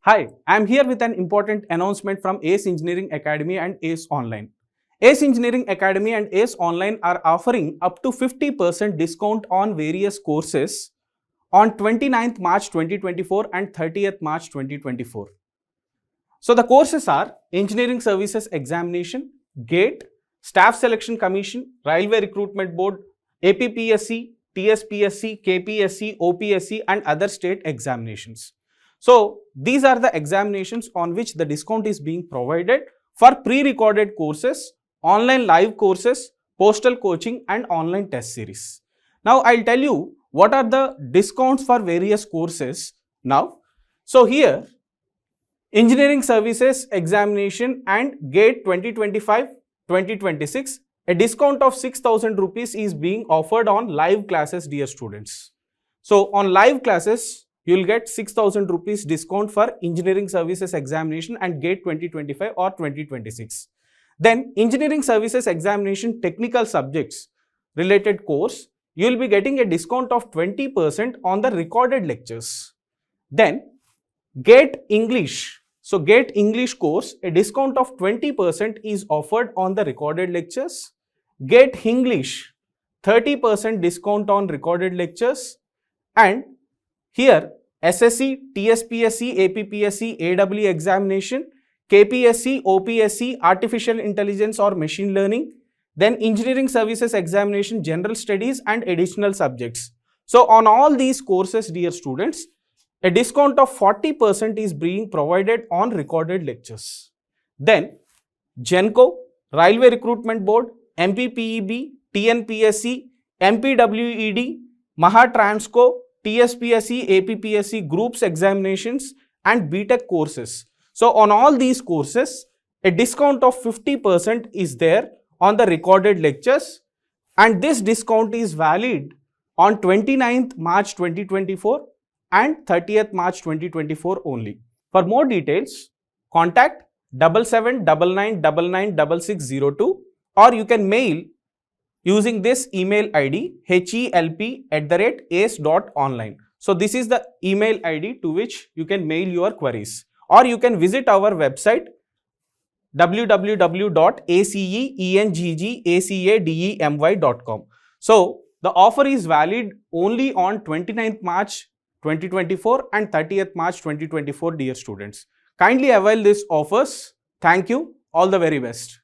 Hi, I am here with an important announcement from ACE Engineering Academy and ACE Online. ACE Engineering Academy and ACE Online are offering up to 50% discount on various courses on 29th March 2024 and 30th March 2024. So the courses are Engineering Services Examination, GATE, Staff Selection Commission, Railway Recruitment Board, APPSC, TSPSC, KPSC, OPSC and other state examinations. So these are the examinations on which the discount is being provided for pre-recorded courses, online live courses, postal coaching and online test series. Now I'll tell you what are the discounts for various courses now. So here Engineering Services Examination and GATE 2025-2026, a discount of 6,000 rupees is being offered on live classes, dear students. So on live classes, you will get 6,000 rupees discount for Engineering Services Examination and GATE 2025 or 2026. Then Engineering Services Examination technical subjects related course, you will be getting a discount of 20% on the recorded lectures. Then GATE English. So GATE English course, a discount of 20% is offered on the recorded lectures. GATE English, 30% discount on recorded lectures. And here SSC, TSPSC, APPSC, AW examination, KPSC, OPSC, Artificial Intelligence or Machine Learning, then Engineering Services Examination, General Studies and additional subjects. So on all these courses, dear students, a discount of 40% is being provided on recorded lectures. Then GENCO, Railway Recruitment Board, MPPEB, TNPSC, MPWED, Mahatransco, TSPSC, APPSC groups examinations and BTech courses. So on all these courses, a discount of 50% is there on the recorded lectures, and this discount is valid on 29th March 2024 and 30th March 2024 only. For more details, contact 7799996602 or you can mail using this email ID help@ace.online. So this is the email ID to which you can mail your queries, or you can visit our website www.aceenggacademy.com. So the offer is valid only on 29th March 2024 and 30th March 2024, dear students. Kindly avail these offers. Thank you. All the very best.